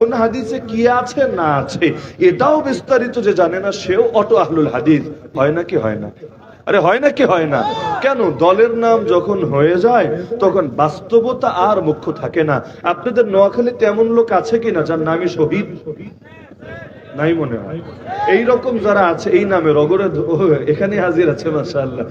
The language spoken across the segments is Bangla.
কোন হাদিসে কি আছে না আছে এটাও বিস্তারিত যে জানে না সেও অটো আহলুল হাদিস হয় নাকি হয় না? আরে হয় নাকি হয় না? কেন? দলের নাম যখন হয়ে যায় তখন বাস্তবতা আর মুখ্য থাকে না। আপনাদের নোয়াখালীতে এমন লোক আছে কিনা যার নামই শহীদ? নাই মনে হয়। এইরকম যারা আছে এই নামে রগরে এখানে হাজির আছে মাশাআল্লাহ,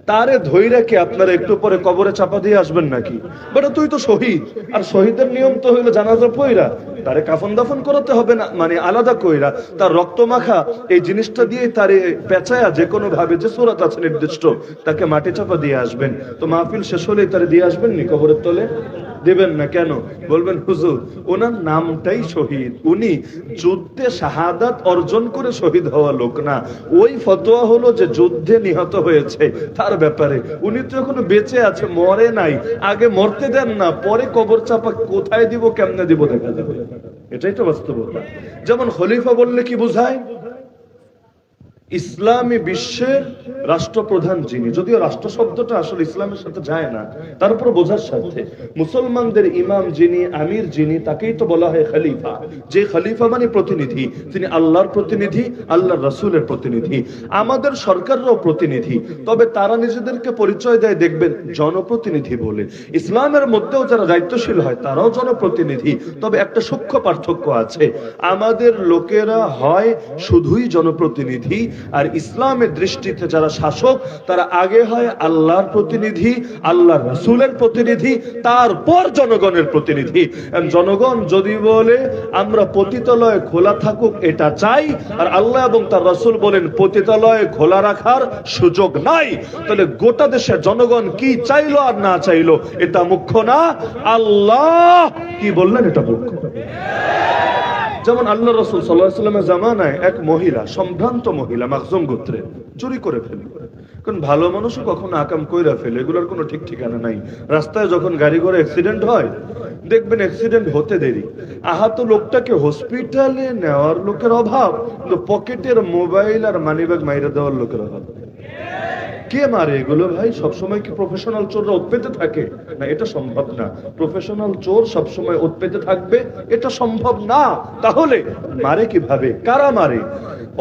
তারে ধইরা কি আপনারা একটু পরে কবরে চাপা দিয়ে আসবেন নাকি? বেটা তুই তো শহীদ, আর শহীদের নিয়ম তো হইলো জানাজা পইরা তারে কাফন দাফন করাতে হবে না, মানে আলাদা কইরা তার রক্ত মাখা এই জিনিসটা দিয়ে তারে পেঁচায়া যে কোনো ভাবে যে সূরাত আছে নির্দিষ্ট তাকে মাটি চাপা দিয়ে আসবেন। তো মাহফিল শেষ হলেই তারে দিয়ে আসবেন নি কবরের তলে? দেবেন না কেন? বলবেন হুজুর ওনার নামটাই শহীদ, উনি যুদ্ধে শাহাদাত অর্জন করে শহীদ হওয়া লোক না। ওই ফতোয়া হলো যে যুদ্ধে নিহত হয়েছে তার ব্যাপারে, উনি তো এখনো বেঁচে আছে, মরে নাই। আগে মরতে দেন না, পরে কবর চাপা কোথায় দিব কেমনে দিব দেখা যাবে। এটাই তো বাস্তবতা। যেমন খলিফা বললে কি বোঝায়? ইসলামী বিশ্বের রাষ্ট্রপ্রধান যিনি, যদিও রাষ্ট্র শব্দটা আসলে ইসলামের সাথে যায় না, তারপর বোঝার সাথে মুসলমানদের ইমাম যিনি, আমির যিনি, তাকেই তো বলা হয় খলিফা। যে খলিফা মানে প্রতিনিধি, তিনি আল্লাহর প্রতিনিধি, আল্লাহর রাসূলের প্রতিনিধি। আমাদের সরকাররাও প্রতিনিধি, তবে তারা নিজেদেরকে পরিচয় দেয় দেখবেন জনপ্রতিনিধি বলে। ইসলামের মধ্যেও যারা দায়িত্বশীল হয় তারাও জনপ্রতিনিধি, তবে একটা সূক্ষ্ম পার্থক্য আছে। আমাদের লোকেরা হয় শুধুই জনপ্রতিনিধি, আর ইসলামের দৃষ্টিতে যারা শাসক তারা আগে হয় আল্লাহর প্রতিনিধি, আল্লাহর রাসূলের প্রতিনিধি, তারপর জনগণের প্রতিনিধি। জনগণ যদি বলে আমরা পতিতালয় খোলা থাকুক এটা চাই, আর আল্লাহ এবং তার রাসূল বলেন পতিতালয় খোলা রাখার সুযোগ নাই, তাহলে গোটা দেশের জনগণ কি চাইলো আর না চাইলো এটা মুখ্য না, আল্লাহ কি বললেন এটা মুখ্য। যেমন আল্লাহ রাসূল সাল্লাল্লাহু আলাইহি ওয়াসাল্লামের জামানায় এক মহিলা, সম্ভ্রান্ত মহিলা, মাখজুম গোত্রের, চুরি করে ফেলে। কারণ ভালো মানুষও কখনো আকাম কইরা ফেলে, এগুলোর কোনো ঠিক ঠিকানা নাই। রাস্তায় যখন গাড়ি ঘোড়া অ্যাক্সিডেন্ট হয় দেখবেন অ্যাক্সিডেন্ট হতে দেরি, আহত লোকটাকে হসপিটালে নেওয়ার লোকের অভাব, কিন্তু পকেটের মোবাইল আর মানিব্যাগ মাইরা দেওয়ার লোকের অভাব। কে মারে এগুলো ভাই? সবসময় কি প্রফেশনাল চোররা ওত পেতে থাকে? না, এটা সম্ভব না। প্রফেশনাল চোর সবসময় ওত পেতে থাকবে এটা সম্ভব না। তাহলে মারে কিভাবে? কারা মারে?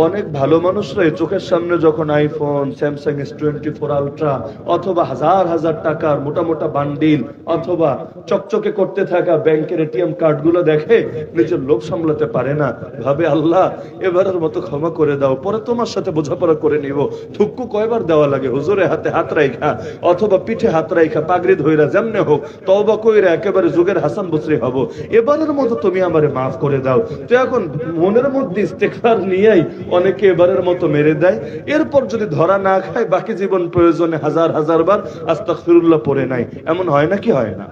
অনেক ভালো মানুষরা চোখের সামনে যখন আইফোন, স্যামসাং S24 আলট্রা অথবা হাজার হাজার টাকার মোটা মোটা বান্ডিল অথবা চকচকে করতে থাকা ব্যাংকের এটিএম কার্ডগুলো দেখে নিজের লোভ সামলাতে পারে না, ভাবে আল্লাহ এবারের মতো ক্ষমা করে দাও, পরে তোমার সাথে বোঝাপড়া করে নিব। থুক্কু কয়বার দেওয়া লাগে? হুজুরে হাতে হাত রাইখা অথবা পিঠে হাত রাইখা পাগড়ি ধইরা যেমনে হোক তওবা কইরা একেবারে যুগের হাসান বসরি হব, এবারের মতো তুমি আমারে মাফ করে দাও। তো এখন মনের মধ্যে ইস্তেগফার নিয়েই অনেকে এবারের মতো মেরে দেয়, এরপর যদি ধরা না খায় বাকি জীবন প্রয়োজনে হাজার হাজার বার আস্তাগফিরুল্লাহ পড়ে নাই। এমন হয় নাকি হয় না?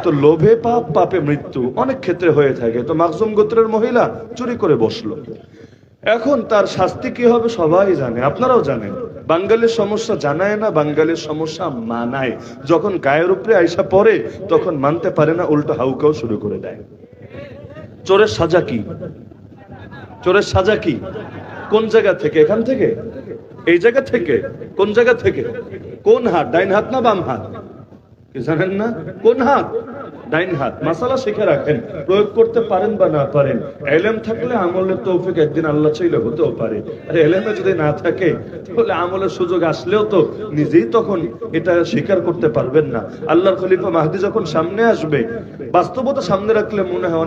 তো লোভে পাপ, পাপে মৃত্যু অনেক ক্ষেত্রে হয়ে থাকে। তো মাখজুম গোত্রের মহিলা চুরি করে বসলো, এখন তার শাস্তি কি হবে সবাই জানে, আপনারাও জানেন। বাঙালির সমস্যা জানায় না, বাঙালির সমস্যা মানায়। যখন গায়ের উপরে আইসা পড়ে তখন মানতে পারে না, উল্টো হাউকাও শুরু করে দেয়। চোরের সাজা কি? চোরের সাজা কি? কোন জায়গা থেকে? এখান থেকে, এই জায়গা থেকে? কোন জায়গা থেকে? কোন হাত? ডাইন হাত না বাম হাত? কি জানেন না? কোন হাত? ডাইন হাত। মাসালা শিখে রাখেন, প্রয়োগ করতে পারেন বা না পারেন। ইলম থাকলে আমলের তৌফিক একদিন আল্লাহ চাইলে হতেও পারে, আর ইলমে যদি না থাকে তাহলে আমলের সুযোগ আসলেও তো নিজেই তখন এটা স্বীকার করতে পারবেন না। আল্লাহর খলিফা মাহদি যখন সামনে আসবে, বাস্তবতা সামনে রাখলে মনে হয়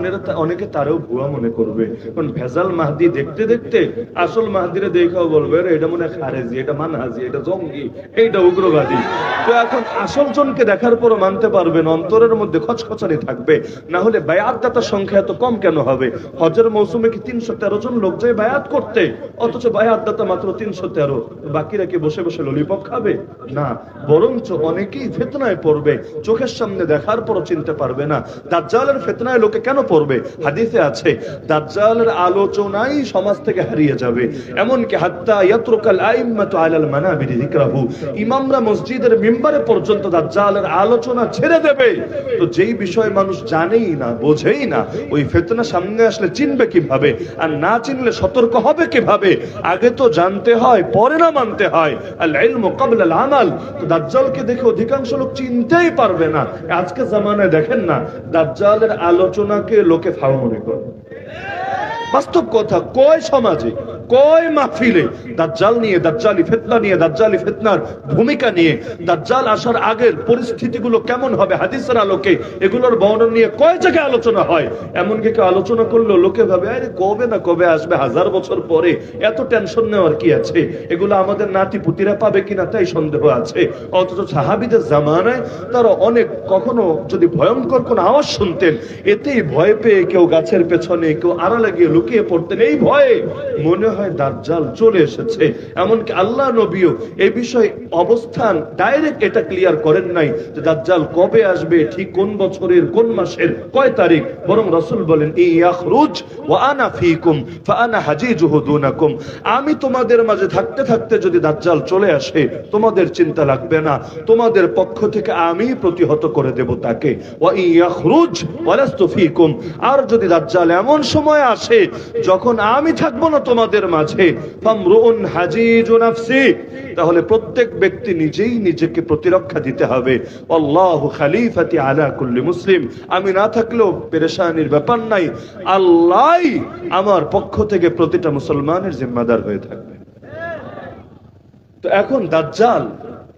অনেকে তারও ভুয়া মনে করবে, কারণ ভেজাল মাহদি দেখতে দেখতে আসল মাহদিরে দেখাও বলবে এটা মনে হয় খারেজি, এটা মানহাজি, এটা জঙ্গি, এইটা উগ্রবাদী। তো এখন আসল জনকে দেখার পরও মানতে পারবেন, অন্তরের মধ্যে খচখচানি থাকবে। না হলে বায়াত দাতার সংখ্যা এত কম কেন হবে? হজের মৌসুমে কি 313 জন লোক যায় বায়াত করতে, অথচ বায়াত দাতা মাত্র 313। বাকিরা কি বসে বসে ললিপপ খাবে? না, বরঞ্চ অনেকেই ফিতনায় পড়বে, চোখের সামনে দেখার পরও চিনতে পারবে না। দাজ্জালের ফিতনায় লোকে কেন পড়বে? হাদিসে আছে দাজ্জালের আলোচনাই সমাজ থেকে হারিয়ে যাবে, এমনকি হাত্তা ইয়াতরুকাল আইম্মাতু আলাল মানাবিরি যিকরাহু, ইমামরা মসজিদের মিম্বারে পর্যন্ত দাজ্জালের আলোচনা ছেড়ে দেবে। তো যেই বিষয় মানুষ জানেই না, বোঝেই না, ওই ফিতনা সামনে আসলে চিনবে কিভাবে? আর না চিনলে সতর্ক হবে কিভাবে? আগে তো জানতে হয়, পরে না মানতে হয়। আল ইলমু ক্বাবলা আল আমাল। তো দাজ্জালকে দেখে অধিকাংশ লোক চিনতেই পারবে না। আজকে জামানায় দেখেন না, দাজ্জালের আলোচনাকে লোকে ফাও মনে করে। বাস্তব কথা, কয় সমাজে, কয় মাহফিলে দাজ্জাল নিয়ে, দাজ্জালি ফিতনা নিয়ে, দাজ্জালি ফিতনার ভূমিকা নিয়ে, দাজ্জাল আসার আগের পরিস্থিতিগুলো কেমন হবে হাদিসের আলোকে, এগুলোর বর্ণনা নিয়ে কয় জায়গায় আলোচনা হয়। এমনকি কেউ আলোচনা করলো লোকে ভাবে আরে কবে না কবে আসবে, 1000 বছর পরে, এত টেনশন নেওয়ার কি আছে, এগুলো আমাদের নাতি পুতিরা পাবে কিনা তাই সন্দেহ আছে। অথচ সাহাবীদের জামানায় তারা অনেক, কখনো যদি ভয়ঙ্কর কোন আওয়াজ শুনতেন, এতেই ভয় পেয়ে কেউ গাছের পেছনে, কেউ আড়ালে গিয়ে লুকিয়ে পড়তেন, এই ভয়ে মনে হয় দাজ্জাল চলে এসেছে। এমনকি আল্লাহ নবীও এই বিষয়ে অবস্থান ডাইরেক্ট এটা ক্লিয়ার করেন নাই যে দাজ্জাল কবে আসবে, ঠিক কোন বছরের কোন মাসের কয় তারিখ, বরং রাসূল বলেন ইয়াখরুজ ওয়া আনা ফীকুম ফাআনা হাজিজুহু দুনাকুম, আমি তোমাদের মাঝে থাকতে থাকতে যদি দাজ্জাল চলে আসে তোমাদের চিন্তা লাগবে না, তোমাদের পক্ষ থেকে আমি প্রতিহত করে দেব তাকে। ওয়া ইয়াখরুজ ওয়া লাস্তু ফীকুম, আর যদি দাজ্জাল এমন সময় আসে যখন আমি থাকবো না তোমাদের মাঝে, ফামরুন হাজিজু নাফসি, তাহলে প্রত্যেক ব্যক্তি নিজেই নিজেকে প্রতিরক্ষা দিতে হবে। আল্লাহু খলিফাতি আলা কুল্লি মুসলিম, আমি না থাকলেও পেরেশানির ব্যাপার নাই, আল্লাহ আমার পক্ষ থেকে প্রতিটা মুসলমানের জিম্মাদার হয়ে থাকবে। তো এখন দাজ্জাল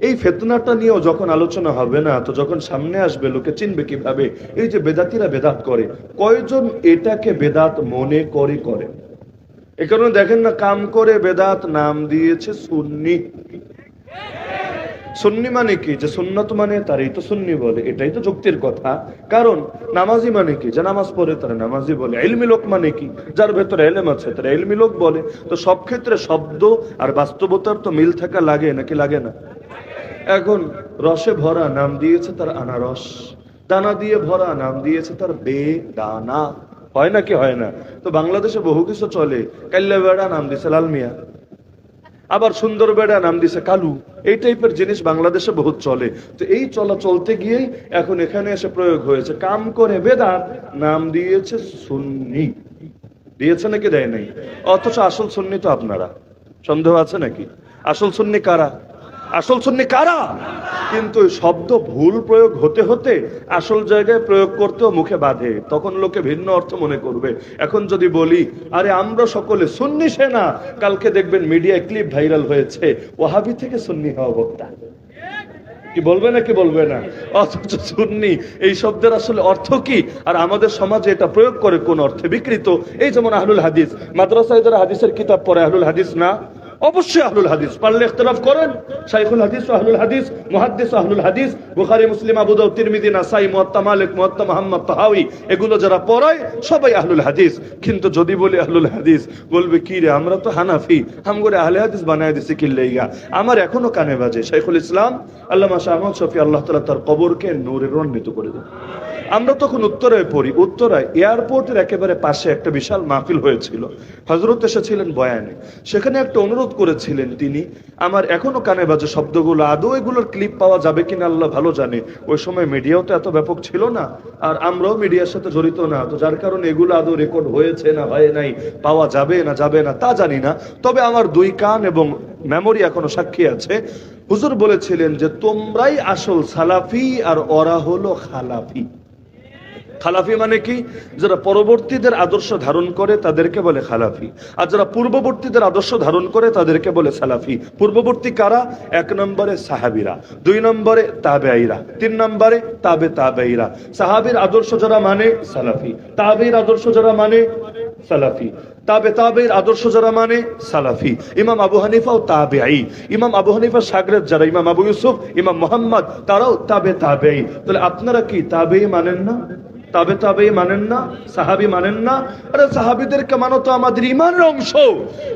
এই ফিতনাটা নিয়েও যখন আলোচনা হবে না, তো যখন সামনে আসবে লোকে চিনবে কিভাবে? এই যে বেদাতিরা বেদাত করে, কয়জন এটাকে বেদাত মনে করে? এ কারণে দেখেন না, কাম করে বেদাত নাম দিয়েছে সুন্নি। সুন্নি মানে কি? যে সুন্নত মানে তারই তো সুন্নি বলে, এটাই তো যুক্তির কথা। কারণ নামাজি মানে কি? যে নামাজ পড়ে তারা নামাজি বলে। ইলমি লোক মানে কি? যার ভেতরে ইলম আছে তারা ইলমি লোক বলে। তো সব ক্ষেত্রে শব্দ আর বাস্তবতার তো মিল থাকা লাগে নাকি লাগে না? এখন রসে ভরা নাম দিয়েছে তার আনারস, দানা দিয়ে ভরা নাম দিয়েছে তার বেদানা, হয় নাকি হয় না? তো বাংলাদেশে বহু কিছু চলে, কাল্লা বেড়া নাম দিছে লাল মিয়া, আবার সুন্দর বেড়া নাম দিছে কালু, এই টাইপের জিনিস বাংলাদেশে বহুত চলে। তো এই চলা চলতে গিয়েই এখন এখানে এসে প্রয়োগ হয়েছে, কাম করে বেদাত নাম দিয়েছে সুন্নি। দিয়েছে নাকি দেয় নাই? অথচ আসল সুন্নি তো আপনারা। সন্দেহ আছে নাকি? আসল সুন্নি কারা? আসল সুন্নি কারা? কিন্তু শব্দ ভুল প্রয়োগ হতে হতে আসল জায়গায় প্রয়োগ করতেও মুখে বাঁধে, তখন লোকে ভিন্ন অর্থ মনে করবে। এখন যদি বলি আরে আমরা সকলে সুন্নি সেনা, কালকে দেখবেন মিডিয়ায় ক্লিপ ভাইরাল হয়েছে ওয়াহাবি থেকে সুন্নি হওয়া বক্তা, কি বলবে না কি বলবে না? অথচ সুন্নি এই শব্দের আসলে অর্থ কি, আর আমাদের সমাজে এটা প্রয়োগ করে কোন অর্থে বিকৃত। এই যেমন আহলুল হাদিস, মাদ্রাসায় যারা হাদিসের কিতাব পড়ে আহলুল হাদিস না? অবশ্যই আহলুল হাদিস, পারলে ইখতিলাফ করেন, শাইখুল হাদিস ও আহলুল হাদিস, মুহাদ্দিস ও আহলুল হাদিস, বুখারী মুসলিম আবু দাউদ তিরমিজি নাসাই মুয়াত্তা মালিক মুয়াত্তা মুহাম্মদ তাহাউই, এগুলো যারা পড়ায় সবাই আহলুল হাদিস। কিন্তু যদি বলি আহলুল হাদিস, বলবে কি রে আমরা তো হানাফি, আমগরে আহলে হাদিস বানায় দিছে কি লাইগা? আমার এখনো কানে বাজে শাইখুল ইসলাম আল্লামা শাহ আহমদ শফি আল্লাহ তাআলা তার কবরকে নূরে রঞ্জিত করে দেন। আমরা তখন উত্তরায় পড়ি, উত্তরায় এয়ারপোর্টের একেবারে পাশে একটা বিশাল মাহফিল হয়েছিল, হযরত এসেছিলেন বয়ানে, সেখানে একটা অনুরোধ করেছিলেন তিনি, আমার এখনো কানে বাজে শব্দগুলো, আদৌ এগুলোর ক্লিপ পাওয়া যাবে কিনা আল্লাহ ভালো জানে। ওই সময় মিডিয়াও তো এত ব্যাপক ছিল না, আর আমরাও মিডিয়ার সাথে জড়িত না, তো যার কারণে এগুলো আদৌ রেকর্ড হয়েছে না হয় নাই, পাওয়া যাবে না তা জানি না। তবে আমার দুই কান এবং মেমোরি এখনো সাক্ষী আছে, হুজুর বলেছিলেন যে তোমরাই আসল সালাফি আর ওরা হলো খালাফি। খালাফি মানে কি? যারা পরবর্তীদের আদর্শ ধারণ করে তাদেরকে বলে খালাফি, আর যারা পূর্ববর্তীদের আদর্শ ধারণ করে তাদেরকে বলে সালাফি। পূর্ববর্তী কারা? 1 নম্বরে সাহাবীরা, 2 নম্বরে তাবেঈরা, 3 নম্বরে তাবেঈরা। সাহাবীর আদর্শ যারা মানে সালাফি, তাবেঈর আদর্শ যারা মানে সালাফি, তাবেঈর আদর্শ যারা মানে সালাফি। ইমাম আবু হানিফাও তাবেঈ, ইমাম আবু হানিফার শাগরেদ যারা ইমাম আবু ইউসুফ, ইমাম মুহাম্মদ, তারাও তাবেঈ। তাহলে আপনারা কি তাবেঈ মানেন না? তাবেঈ মানেন না? সাহাবী মানেন না? আরে সাহাবীদেরকে মানো তো আমাদের ঈমানের অংশ।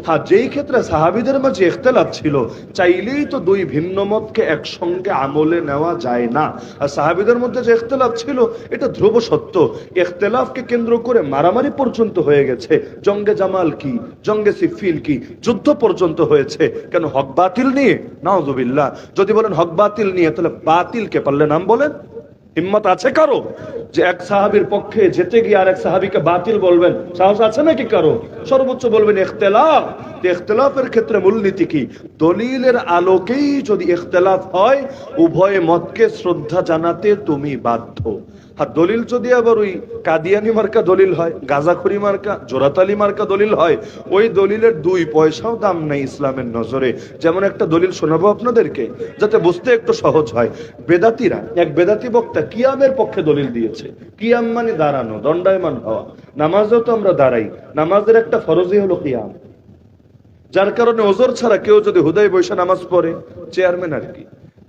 হ্যাঁ, যেই ক্ষেত্রে সাহাবীদের মাঝে ইখতিলাফ ছিল, চাইলেই তো দুই ভিন্ন মতকে একসঙ্গে আমলে নেওয়া যায় না। আর সাহাবীদের মধ্যে যে ইখতিলাফ ছিল এটা ধ্রুব সত্য, ইখতিলাফকে কেন্দ্র করে মারামারি পর্যন্ত হয়ে গেছে। জঙ্গে জামাল কি, জঙ্গে সিফিন কি, যুদ্ধ পর্যন্ত হয়েছে। কেন? হক বাতিল নিয়ে। নাউযুবিল্লাহ। যদি বলেন হক বাতিল নিয়ে, তাহলে বাতিলকে পারলে নাম বলেন? হিম্মত আছে কারো যে এক সাহাবীর পক্ষে যেতে গিয়ে আর এক সাহাবীকে বাতিল বলবেন? সাহস আছে নাকি কারো? সর্বোচ্চ বলবেন ইখতিলাফ। ইখতিলাফের ক্ষেত্রে মূলনীতি কি? দলিলের আলোকেই যদি ইখতিলাফ হয়, উভয় মতকে শ্রদ্ধা জানাতে তুমি বাধ্য। আর দলিল যদি আবার ওই কাদিয়ানি মার্কা দলিল হয়, গাজাখুরি মার্কা, জোরাতালি মার্কা দলিল হয়, ওই দলিলের 2 পয়সাও দাম নাই ইসলামের নজরে। যেমন একটা দলিল শোনাবো আপনাদেরকে যাতে বুঝতে একটু সহজ হয়। বেদাতিরা, এক বেদাতি বক্তা কিয়ামের পক্ষে দলিল দিয়েছে। কিয়াম মানে দাঁড়ানো, দণ্ডায়মান হওয়া। নামাজেও তো আমরা দাঁড়াই, নামাজের একটা ফরজই হলো কিয়াম। যার কারণে ওজর ছাড়া কেউ যদি হুদায় বৈশা নামাজ পড়ে, চেয়ারম্যান আর কি,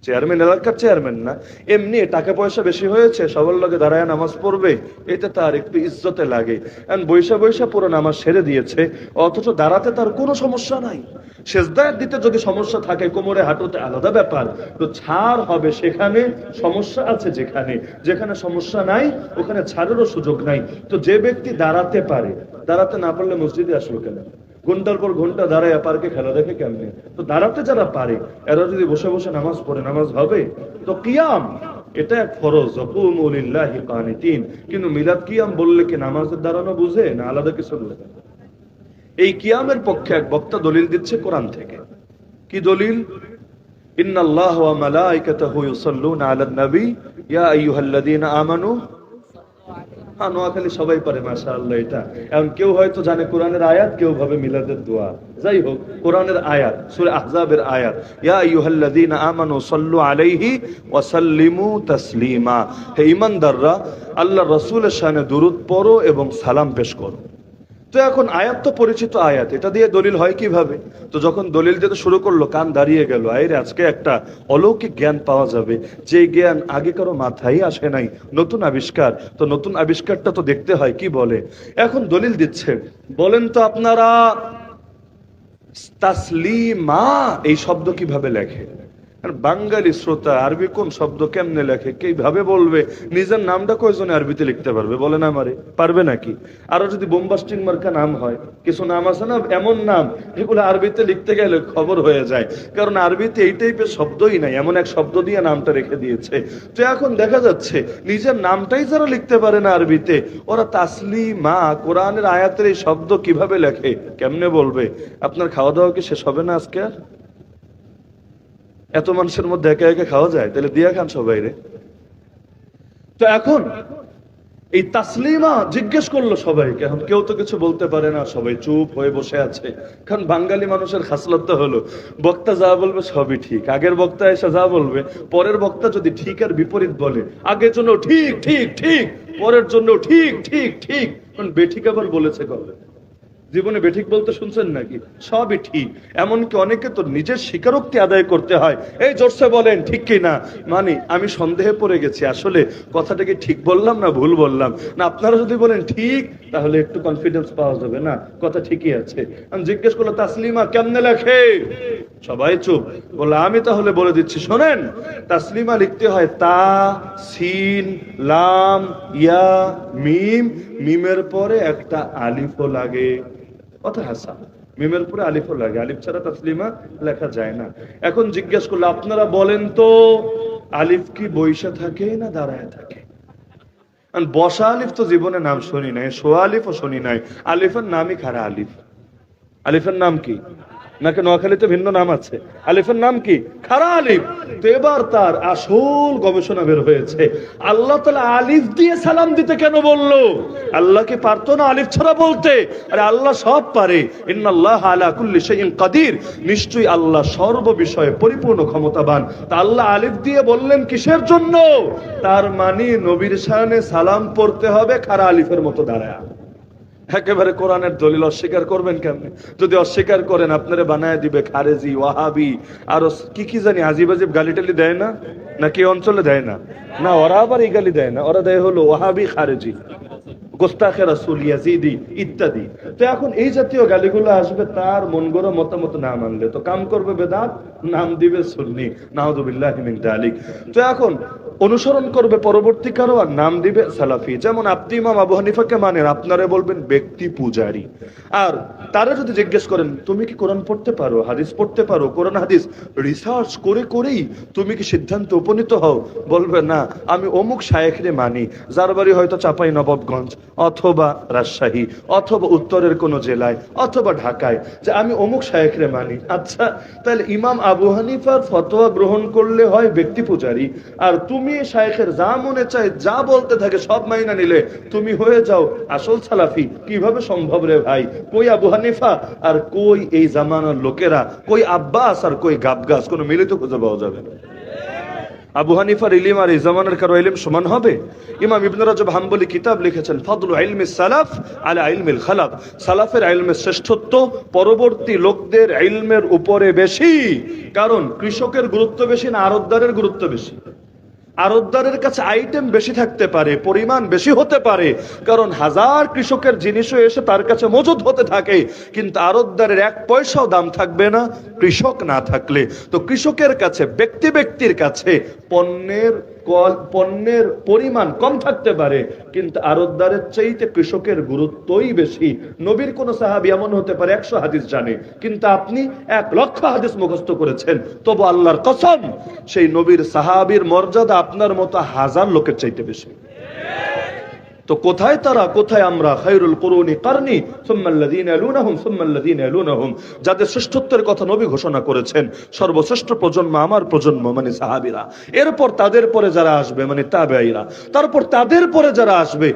চেয়ারম্যান, এলাকার চেয়ারম্যান না, এমনি টাকা পয়সা বেশি হয়েছে, সবার লগে দাঁড়ায় নামাজ পড়বে, এটা তার একটু ইজ্জতে লাগে। বৈশা বৈশা পুরো নামাজ সেরে দিয়েছে, অথচ দাঁড়াতে তার কোনো সমস্যা নাই। সেজদায় দিতে যদি সমস্যা থাকে, কোমরে হাঁটুতে আলাদা ব্যাপার, তো ছাড় হবে সেখানে। সমস্যা আছে যেখানে, যেখানে সমস্যা নাই ওখানে ছাড়েরও সুযোগ নাই। তো যে ব্যক্তি দাঁড়াতে পারে, দাঁড়াতে না পারলে মসজিদে আসলো কেন? ঘন্টার পর ঘন্টা দাঁড়ায় পার্কে খেলা দেখে কেমনে? তো দাঁড়াতে যারা পারে এরা যদি বসে বসে নামাজ পড়ে, নামাজ হবে? তো কিয়াম এটা এক ফরজ, কুমু লিল্লাহি কানিতিন। কিন্তু মিলাদ কিয়াম বললে কি নামাজের দাঁড়ানো বুঝে না আলাদা কিছু বুঝে? এই কিয়ামের পক্ষে এক বক্তা দলিল দিচ্ছে কোরআন থেকে। কি দলিল? ইন্নাল্লাহা ওয়া মালাইকাতাহু ইউসাল্লুনা আলান নবী ইয়া আইয়ুহাল্লাযীনা আমানু। নোয়াখালী সবাই পারে মাশাআল্লাহ এটা। এখন কেউ হয়তো জানে কোরআনের আয়াত, কেউ ভাবে মিলাদের দোয়া। যাই হোক, কোরআনের আয়াত, সূরা আহজাবের আয়াত, ইয়া আইয়ুহাল্লাযীনা আমানু সাল্লু আলাইহি ওয়া সাল্লিমু তাসলিমা। হে ঈমানদাররা, আল্লাহর রাসূলের শানে দুরূদ পড়ো এবং সালাম পেশ করো। তো এখন আয়াত তো পরিচিত আয়াত, এটা দিয়ে দলিল হয় কিভাবে? তো যখন দলিল দিতে শুরু করলো, কান দাঁড়িয়ে গেল। আইরে, আজকে একটা অলৌকিক জ্ঞান পাওয়া যাবে, যে জ্ঞান আগে কারো মাথায় আসে নাই, নতুন আবিষ্কার। তো নতুন আবিষ্কারটা তো দেখতে হয় কি বলে। এখন দলিল দিচ্ছে, বলেন তো আপনারা তাসলিমা এই শব্দ কিভাবে লেখে? বাঙালি শ্রোতা আরবি কোন শব্দ কেমনে লেখে কিভাবে বলবে? নিজের নামটা কয়জনে আরবিতে লিখতে পারবে বলেন আমারে? পারবে নাকি? আরো যদি বোম্বাস্টিং মার্কা নাম হয়, কিছু নাম আছে না এমন নাম, এগুলো আরবিতে লিখতে গেলে খবর হয়ে যায়, কারণ আরবিতে এই টাইপের শব্দই নাই, এমন এক শব্দ দিয়ে নামটা রেখে দিয়েছে। তো এখন দেখা যাচ্ছে নিজের নামটাই যারা লিখতে পারে না আরবিতে, ওরা তাসলিমা কোরআনের আয়াতের এই শব্দ কিভাবে লেখে, কেমনে বলবে? আপনার খাওয়া দাওয়া কি শেষ হবে না আজকে? আর এত মানুষের মধ্যে একে একে খাওয়া যায়? তাহলে দিয়া খান সবাই রে। তো এখন এই তাসলিমা জিজ্ঞেস করলো সবাইকে। এখন কেউ তো কিছু বলতে পারে না, সবাই চুপ হয়ে বসে আছে। কারণ বাঙালি মানুষের খাসলত হলো, বক্তা যা বলবে সবই ঠিক। আগের বক্তা এসে যা বলবে, পরের বক্তা যদি ঠিক আর বিপরীত বলে, আগের জন্য ঠিক ঠিক ঠিক, পরের জন্য ঠিক ঠিক ঠিক, কারণ বেঠিক আবার বলেছে কবে? জীবনে বেঠিক বলতে শুনছেন নাকি? সবই ঠিক। এমনকি অনেকে তো নিজের স্বীকারোক্তি আদায় করতে হয়, এই জোরসে বলেন ঠিক কি না, মানে আমি সন্দেহে পড়ে গেছি, আসলে কথাটাকে ঠিক বললাম না ভুল বললাম না। আপনারা যদি বলেন ঠিক, তাহলে একটু কনফিডেন্স পাওয়া যাবে না, কথা ঠিকই আছে। আমি জিজ্ঞেস করলো তাসলিমা কেমনে লেখে? সবাই চুপ। বললো আমি তাহলে বলে দিচ্ছি, শোনেন। তাসলিমা লিখতে হয় তা, সিন, লাম, ইয়া, মিম, মিমের পরে একটা আলিফও লাগে। কথা হাসান, মিমের পরে আলিফও লাগে, আলিফ ছাড়া তাসলিমা লেখা যায় না। এখন জিজ্ঞেস করলো আপনারা বলেন তো, আলিফ কি বইসা থাকে না দাঁড়ায় থাকে? বসা আলিফ তো জীবনে নাম শুনি নাই, সোয়া আলিফও শুনি নাই। আলিফের নামই খারা আলিফ। আলিফের নাম কি? নাকি নোয়াখালীতে ভিন্ন নাম আছে? আলিফের নাম কি? খারা আলিফ। তো এবার তার আসল গবেষণা বের হয়েছে, আল্লাহ তাআলা আলিফ দিয়ে সালাম দিতে কেন বললো? আল্লাহ কি পারতো না আলিফ ছাড়া বলতে? আরে আল্লাহ সব পারে। ইন্নাল্লাহা আলা কুল্লি শাইইন কাদির, নিশ্চয়ই আল্লাহ সর্ব বিষয়ে পরিপূর্ণ ক্ষমতাবান। তা আল্লাহ আলিফ দিয়ে বললেন কিসের জন্য? তার মানে নবীর শানে সালাম পড়তে হবে খারা আলিফের মতো দাঁড়ায়। একেবারে কোরআনের দলিল অস্বীকার করবেন কেমনে? যদি অস্বীকার করেন আপনারা বানায় দিবে খারেজি, ওয়াহাবি, আরো কি কি জানি আজিব আজিব গালি টালি দেয় না? নাকি অঞ্চলে দেয় না? না, ওরা আবার এই গালি দেয় না, ওরা দেয় হলো ওয়াহাবি, খারেজি, গোস্তাখে রাসূল, ইয়াজিদি ইত্যাদি। তো এখন এই জাতীয় গালিগুলো আসবে তার মন গড়া মতামত না মানলে, তো কাম করবে বেদাত, নাম দিবে সুন্নি, নাউযুবিল্লাহি মিন যালিক। তো এখন অনুসরণ করবে পরবর্তী কারো, আর নাম দিবে সালাফি। যেমন আপনি ইমাম আবু হানিফাকে মানেন, আপনারা বলবেন ব্যক্তি পূজারী। আর তারা যদি জিজ্ঞেস করেন তুমি কি কোরআন পড়তে পারো, হাদিস পড়তে পারো, কোরআন হাদিস রিসার্চ করে করেই তুমি কি সিদ্ধান্ত উপনীত হও, বলবে না আমি অমুক শায়েখরে মানি, যার বাড়ি হয়তো চাপাই নবাবগঞ্জ অথবা রাজশাহী অথবা উত্তরের কোন জেলায় অথবা ঢাকায়, যে আমি অমুক শায়েখরে মানি। আচ্ছা, তাহলে ইমাম আবু হানিফার ফতোয়া গ্রহণ করলে হয় ব্যক্তি পূজারী, আর তুমি তুমি শায়েখের যা মনে চায় যা বলতে থাকে সব মাইনা নিলে তুমি হয়ে যাও আসল সালাফি, কিভাবে সম্ভব রে ভাই? কই আবু হানিফা আর কই এই জামানার লোকেরা, কই আব্বাস আর কই গাবগাস, কোনো মিলিত খুঁজে পাওয়া যাবে না। আবু হানিফার ইলম আর এই জামানার কারো ইলম সমান হবে? ইমাম ইবনে রাজব হাম্বলি কিতাব লিখেছেন ফাদলু ইলমিস সালাফ আলা ইলমিল খালাফ, সালাফের ইলমের শ্রেষ্ঠত্ব পরবর্তী লোকদের ইলমের উপরে বেশি। কারণ কৃষকের গুরুত্ব বেশি না আড়তদারের গুরুত্ব বেশি? আড়তদারের কাছে আইটেম বেশি থাকতে পারে, পরিমাণ বেশি হতে পারে, কারণ হাজার কৃষকের জিনিসও এসে তার কাছে মজুদ হতে থাকে, কিন্তু আড়তদারের এক পয়সাও দাম থাকবে না কৃষক না থাকলে। তো কৃষকের কাছে, ব্যক্তির কাছে পণ্যের পরিমাণ কম থাকতে পারে, কিন্তু আড়তদারের চাইতে কৃষকের গুরুত্বই বেশি। নবীর কোন সাহাবী এমন হতে পারে 100 হাদিস জানে, কিন্তু আপনি 1,00,000 হাদিস মুখস্থ করেছেন, তবু আল্লাহর কসম সেই নবীর সাহাবীর মর্যাদা আপনার মতো হাজার লোকের চাইতে বেশি। তো কোথায় তারা, কোথায় আমরা? খায়রুল কুরুনি কারনি সুম্মাল্লাযীনা ইয়ালুনাহুম সুম্মাল্লাযীনা ইয়ালুনাহুম, যাদের শ্রেষ্ঠত্বের কথা নবী ঘোষণা করেছেন, সর্বশ্রেষ্ঠ প্রজন্ম আমার প্রজন্ম মানে সাহাবীরা, এরপর তাদের পরে যারা আসবে মানে তাবেঈরা, তারপর তাদের পরে যারা আসবে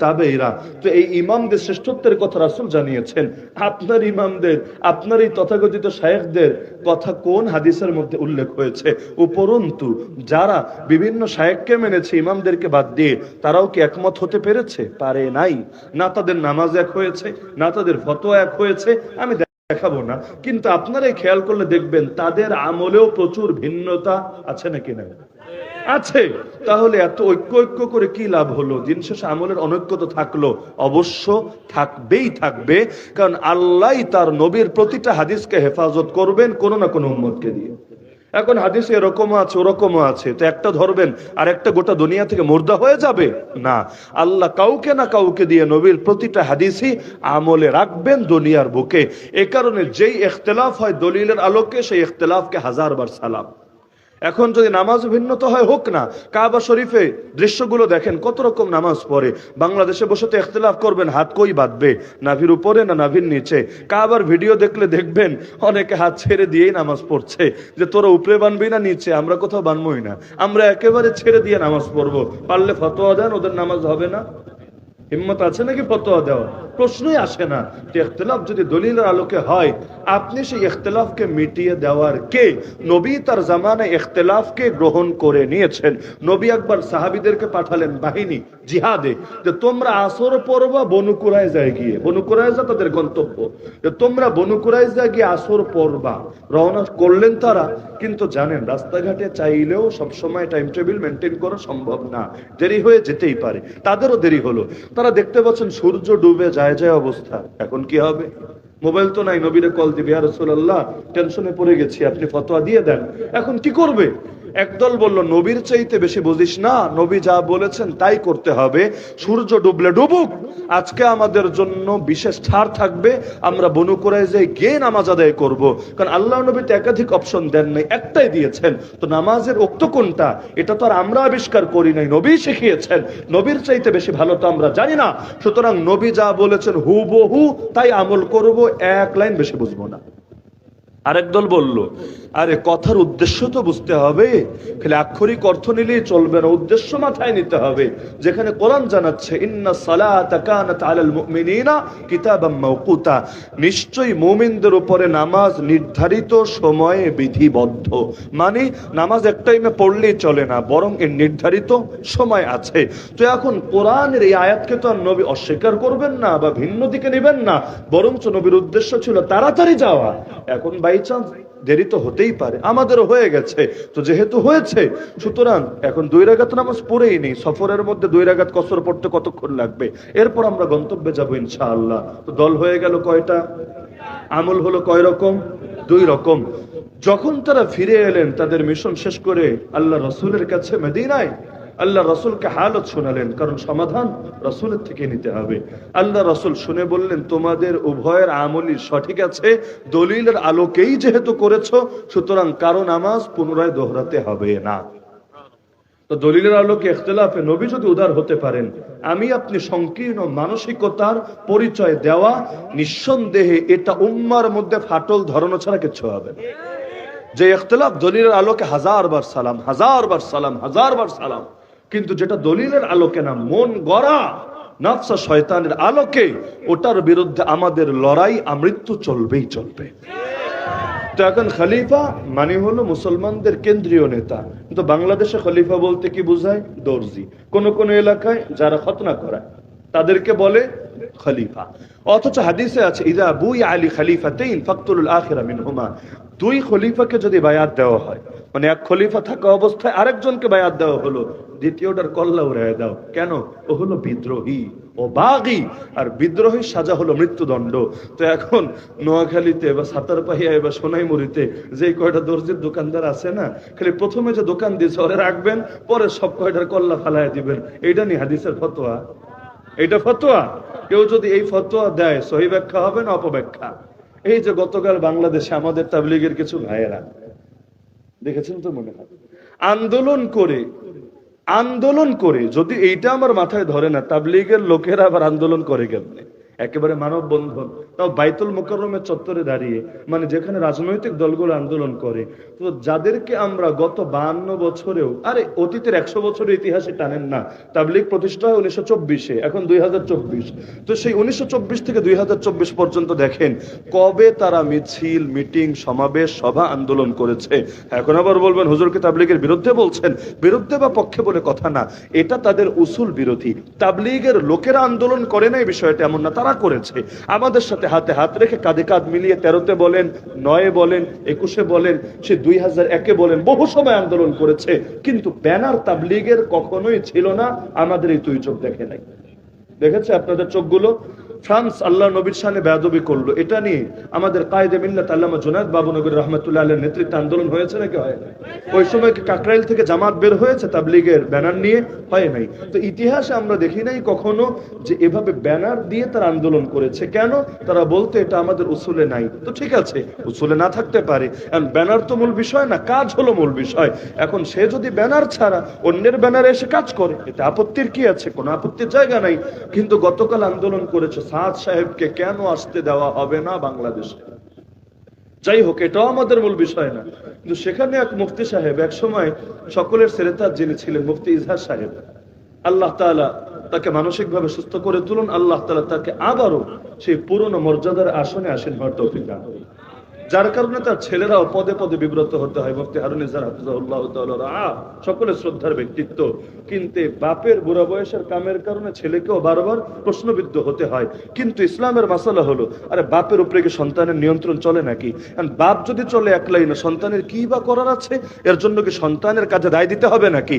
তাবেঈরা। তো এই ইমামদের শ্রেষ্ঠত্বের কথা রাসূল জানিয়েছেন। আপনার ইমামদের, আপনার এই তথাকথিত শায়েখদের কথা কোন হাদিসের মধ্যে উল্লেখ হয়েছে? উপরন্তু যারা বিভিন্ন শায়েখকে মেনেছে ইমামদেরকে বাদ দিয়ে, তারাও কি একমত হতে পেরেছে? পারে নাই। না তাদের নামাজ এক হয়েছে, না তাদের ফতোয়া এক হয়েছে, আমি দেখাবো না, কিন্তু আপনারাই খেয়াল করলে দেখবেন তাদের আমলেও প্রচুর ভিন্নতা আছে নাকি না? আছে। তাহলে এত ঐক্য করে কি লাভ হলো? দিন শেষে আমলের অনৈক্য তো থাকলো, অবশ্য থাকবে, কারণ আল্লাহ তার নবীর প্রতিটা হাদিসকে হেফাজত করবেন কোনো না কোনো উম্মতকে দিয়ে। এখন হাদিসে এরকমও আছে ওরকমও আছে, তো একটা ধরবেন আর একটা গোটা দুনিয়া থেকে মুর্দা হয়ে যাবে না। আল্লাহ কাউকে না কাউকে দিয়ে নবীর প্রতিটা হাদিসই আমলে রাখবেন দুনিয়ার বুকে। এ কারণে যেই ইখতিলাফ হয় দলিলের আলোকে, সেই ইখতিলাফকে হাজারবার সালাম। এখন যদি নামাজ ভিন্নতা হয় হোক না, কাবা শরীফে দৃশ্যগুলো দেখেন কত রকম নামাজ পড়ে। বাংলাদেশে বসে তো ইখতিলাফ করবেন হাত কই বাঁধবে, নাভির উপরে না নাভির নিচে। কাবার ভিডিও দেখলে দেখবেন অনেকে হাত ছেড়ে দিয়েই নামাজ পড়ছে, যে তোরা উপরে বানবি না নিচে, আমরা কোথাও বানবই না, আমরা একেবারে ছেড়ে দিয়ে নামাজ পড়বো। পারলে ফতোয়া দেন, ওদের নামাজ হবে না। হিম্মত আছে নাকি ফতোয়া দেওয়া? প্রশ্নই আসে না। ইখতিলাফ যদি দলিলের আলোকে হয়, আপনি সেই ইখতিলাফকে মিটিয়ে দেওয়ার কে? নবী তার জামানায় ইখতিলাফকে গ্রহণ করে নিয়েছেন। নবী একবার সাহাবীদেরকে পাঠালেন বাহিনী জিহাদে, যে তোমরা আসর পড়বা বনু কুরাইজায় গিয়ে। বনু কুরাইজা তাদের গন্তব্য, যে তোমরা বনু কুরাইজায় গিয়ে আসর পড়বা। রওনা করলেন তারা, কিন্তু জানেন রাস্তাঘাটে চাইলেও সবসময় টাইম টেবিল মেনটেন করা সম্ভব না, দেরি হয়ে যেতেই পারে। তাদেরও দেরি হলো। তারা দেখতে পাচ্ছেন সূর্য ডুবে যায় অবস্থা। এখন কি হবে? মোবাইল তো নাই, নবীরে কল দিবে, ইয়া রাসূলুল্লাহ টেনশনে পড়ে গেছি, আপনি ফতোয়া দিয়ে দেন। এখন কি করবে? একদল বলল নবীর চাইতে বেশি বুঝিস না, নবী যা বলেছেন তাই করতে হবে। সূর্য ডুবলে ডুবুক, আজকে আমাদের জন্য বিশেষ ছাড় থাকবে, আমরা বনু কুরাইজায় গিয়ে নামাজ আদায় করব। কারণ আল্লাহ নবী তো একাধিক অপশন দেন নাই, একটাই দিয়েছেন। তো নামাজের ওক্ত কোনটা, এটা তো আর আমরা আবিষ্কার করি নাই, নবী শিখিয়েছেন। নবীর চাইতে বেশি ভালো তো আমরা জানি না। সুতরাং নবী যা বলেছেন হুবহু তাই আমল করব, এক লাইন বেশি বুঝবো না। আরেক দল বলল, আরে কথার উদ্দেশ্য তো বুঝতে হবে, খালি আক্ষরিক অর্থ নিলেই চলবে না, উদ্দেশ্য মাথায় নিতে হবে। যেখানে কোরআন জানাচ্ছে ইন্না সালাতা কানাত আলাল মুমিনিনা কিতাবাম মাওকুতা, নিশ্চয়ই মুমিনদের উপরে নামাজ নির্ধারিত সময়ে বিধিবদ্ধ। মানে নামাজ এক টাইমে পড়লেই চলে না, বরং এর নির্ধারিত সময় আছে। তো এখন কোরআনের এই আয়াতকে তো আর নবী অস্বীকার করবেন না বা ভিন্ন দিকে নেবেন না, বরঞ্চ নবীর উদ্দেশ্য ছিল তাড়াতাড়ি যাওয়া। এখন বাই চান্স দেরি তো হতেই পারে, আমাদেরও হয়ে গেছে। তো যেহেতু হয়েছে, সুতরাং এখন 2 রাকাত নামাজ পড়েই নেই। সফরের মধ্যে 2 রাকাত কসর পড়তে কতক্ষণ লাগবে? এরপর আমরা গন্তব্যে যাবো ইনশাআল্লাহ। তো দল হয়ে গেল কয়টা? আমল হলো কয় রকম? 2 রকম। যখন তারা ফিরে এলেন তাদের মিশন শেষ করে আল্লাহ রাসূলের কাছে মদিনায়, আল্লাহ রাসূলকে হালত শোনালেন, কারণ সমাধান রাসূলের থেকে নিতে হবে। আল্লাহ রাসূল শুনে বললেন, তোমাদের উভয়ের আমলই সঠিক আছে, দলিলের আলোকেই যেহেতু করেছো, সুতরাং কারো নামাজ পুনরায় দোহরাতে হবে না। তো দলিলের আলোকে ইখতিলাফে নবী যদি উদার হতে পারেন, আমি আপনি সংকীর্ণ মানসিকতার পরিচয় দেওয়া, নিঃসন্দেহে এটা উম্মার মধ্যে ফাটল ধরানো ছাড়া কিছু হবে না। যে ইখতিলাফ দলিলের আলোকে হাজারবার সালাম, হাজারবার সালাম, হাজারবার সালাম, কিন্তু যেটা দলিলের আলোকে না, মন গড়া নফস শয়তানের আলোকে, ওটার বিরুদ্ধে আমাদের লড়াই আমৃত্যু চলবেই চলবে। তো এখন খলিফা মানে হলো মুসলমানদের কেন্দ্রীয় নেতা, কিন্তু বাংলাদেশে খলিফা বলতে কি বোঝায়? দর্জি। কোন কোন এলাকায় যারা খতনা করায় তাদেরকে বলে খলিফা। অথচ হাদিসে আছে ইদা বুই আলী খলিফাতাইন ফাকতুলুল আখিরা মিনহুমা, দুই খলিফাকে যদি বায়াত দেওয়া হয়, মানে এক খলিফা থাকা অবস্থায় আরেকজনকে বায়াত দেওয়া হলো, দ্বিতীয়টার কল্লা উড়ায় দাও। কেন? ও হলো বিদ্রোহী, ও বাগী, আর বিদ্রোহীর সাজা হলো মৃত্যুদণ্ড। তো এখন নোয়াখালীতে বা সাতারপাহিয়ায় বা সোনাইমুড়িতে যে কয়টা দর্জির দোকানদার আছে না, খালি প্রথমে যে দোকান দিয়েছে ওরা রাখবেন, পরে সব কয়টার কল্লা ফালায় দিবেন। এইটা নি হাদিসের ফতোয়া? এইটা ফতোয়া? কেউ যদি এই ফতোয়া দেয়, সহি ব্যাখ্যা হবে না অপব্যাখ্যা? এই যে গতকাল বাংলাদেশে আমাদের তাবলীগের কিছু ভাইয়েরা, দেখেছেন তো মনে হয়, আন্দোলন করে যদি এইটা আমার মাথায় ধরে না, তাবলীগের লোকেরা আবার আন্দোলন করে কেমনে? একেবারে মানব বন্ধন, তাও বাইতুল মুকাররমের চত্বরে দাঁড়িয়ে, মানে যেখানে রাজনৈতিক দলগুলো আন্দোলন করে। তো যাদেরকে আমরা গত 52 বছরেও, আরে অতীতের 100 বছরের ইতিহাসে টানেন না, তাবলীগ প্রতিষ্ঠা হয় 1924-এ, এখন 2024। তো সেই 1924 থেকে 2024 পর্যন্ত দেখেন কবে তারা মিছিল, মিটিং, সমাবেশ, সভা, আন্দোলন করেছে। এখন আবার বলবেন হুজুরকে তাবলীগের বিরুদ্ধে বলছেন। বিরুদ্ধে বা পক্ষে বলে কথা না, এটা তাদের উসুল বিরোধী। তাবলীগের লোকেরা আন্দোলন করে না এই বিষয়টা এমন না, তারা করেছে। আমাদের সাথে হাতে হাত রেখে, কাঁধে কাঁধ মিলিয়ে 13-তে বলেন, 9-এ বলেন, 21-এ বলেন, সে 2001-এ বলেন, বহু সময় আন্দোলন করেছে। কিন্তু ব্যানার তাবলীগের কখনোই ছিল না, আমাদের এই দুই চোখ দেখে নাই। দেখেছে আপনাদের চোখগুলো? ফ্রান্স আল্লাহ নবীর শানে বেয়াদবি করলো, এটা নিয়ে আমাদের কায়েদে মিল্লাত আল্লামা জুনায়েদ বাবুনগরী রাহমাতুল্লাহ আলাইহির নেতৃত্বে আন্দোলন হয়েছে নাকি হয় না? ওই সময় কি কাকরাইল থেকে জামাত বের হয়েছে তাবলীগের ব্যানার নিয়ে? হয় নাই। তো ইতিহাসে আমরা দেখি নাই কখনো যে এভাবে ব্যানার দিয়ে তারা আন্দোলন করেছে। কেন? তারা বলতে এটা আমাদের উসুলে নাই। তো ঠিক আছে, উসুলে না থাকতে পারে, কারণ ব্যানার তো মূল বিষয় না, কাজ হলো মূল বিষয়। এখন সে যদি ব্যানার ছাড়া অন্যের ব্যানারে এসে কাজ করে, এতে আপত্তির কি আছে? কোনো আপত্তির জায়গা নাই। কিন্তু গতকাল আন্দোলন করেছে সাদ সাহেবকে কেন আসতে দেওয়া হবে না বাংলাদেশে। যাই হোক, এটাও আমাদের মূল বিষয় না। কিন্তু সেখানে এক মুফতি সাহেব, এক সময় সকলের সেরেতাজ যিনি ছিলেন, মুফতি ইজহার সাহেব, আল্লাহ তাআলা তাকে মানসিকভাবে সুস্থ করে তুলুন, আল্লাহ তাআলা তাকে আবারও সেই পুরনো মর্যাদার আসনে আসীন হওয়ার তৌফিক দান করুন। যার কারণে তার ছেলেরাও পদে পদে বিব্রত হতে হয়। মুফতি হারুন ইজার হাফিজাহুল্লাহ তাআলা সকলের শ্রদ্ধার ব্যক্তিত্ব, কিন্তু বাপের বুড়া বয়সের কামের কারণে ছেলেকেও বারবার প্রশ্নবিদ্ধ হতে হয়। কিন্তু ইসলামের মাসালা হলো, আরে বাপের উপরে কি সন্তানের নিয়ন্ত্রণ চলে নাকি? বাপ যদি চলে একলাই না, সন্তানের কি বা করার আছে? এর জন্য কি সন্তানের কাজে দায় দিতে হবে নাকি?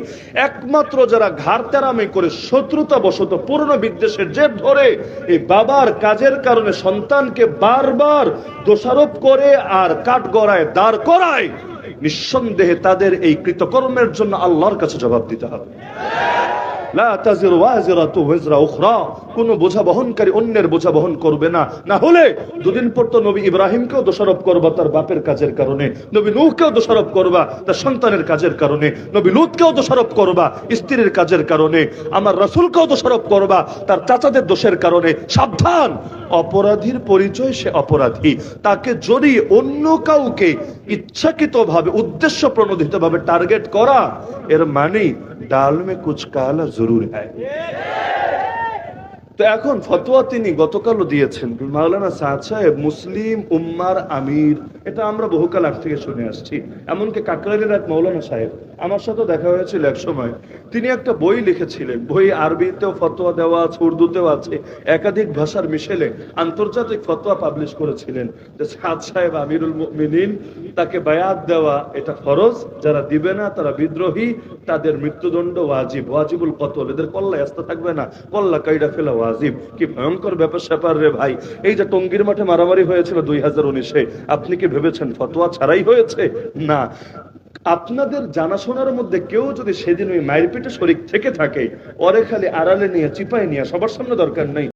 একমাত্র যারা ঘাড় তেরামি করে শত্রুতা বশত পুরনো বিদ্বেষের জের ধরে এই বাবার কাজের কারণে সন্তানকে বারবার দোষারোপ করে আর কাঠগড়ায় দাঁড় করায়, নিঃসন্দেহে তাদের এই কৃতকর্মের জন্য আল্লাহর কাছে জবাব দিতে হবে। লা তাজিরু ওয়াজিরাতু ওয়িজরা উখরা, কোন বোঝা বহনকারী অন্যের বোঝা বহন করবে না। না হলে দুদিন পর তো নবী ইব্রাহিমকেও দোষারোপ করবা তার বাপের কাজের কারণে, নবী নূহকেও দোষারোপ করবা তার সন্তানের কাজের কারণে, নবী লূতকেও দোষারোপ করবা স্ত্রীর কাজের কারণে, আমার রাসূলকেও দোষারোপ করবা তার চাচাদের দোষের কারণে। সাবধান, অপরাধীর পরিচয় সে অপরাধী। তাকে যদি অন্য কাউকে ইচ্ছাকৃতভাবে উদ্দেশ্য প্রণোদিতভাবে টার্গেট করা, এর মানে ডাল মে কুছ কালা জরুর হ্যায়। তো এখন ফতোয়া তিনি গতকালও দিয়েছেন, মাওলানা সাদ সাহেব মুসলিম উম্মার আমির। এটা আমরা বহুকাল আগ থেকে শুনে আসছি। এমনকি কাকরাইলের এক মাওলানা সাহেব আমার সাথে দেখা হয়েছিল এক সময়, তিনি একটা বই লিখেছিলেন। বই আরবিতেও ফতোয়া দেওয়া আছে, উর্দুতেও আছে, একাধিক ভাষার মিশেলে আন্তর্জাতিক ফতোয়া পাবলিশ করেছিলেন যে সাদ সাহেব আমিরুল মুমিনিন, তাকে বায়াত দেওয়া এটা ফরজ, যারা দিবে না তারা বিদ্রোহী, তাদের মৃত্যুদণ্ড ওয়াজিব, ওয়াজিবুল কতল, এদের কল্লা আস্তে থাকবে না, কল্লা কাইডা ফেলা ওয়াজিব। কি ভয়ঙ্কর ব্যাপার স্যাপার রে ভাই! এই যে টঙ্গীর মাঠে মারামারি হয়েছিল 2019-এ, আপনি কি ভেবেছেন ফতোয়া ছাড়াই হয়েছে? না। আপনাদের জানাশোনার মধ্যে কেউ যদি সেদিন ওই মায়ের পিঠে শরীক থেকে থাকে, ওরে খালি আড়ালে নিয়ে চিপায় নিয়ে, সবার সামনে দরকার নাই,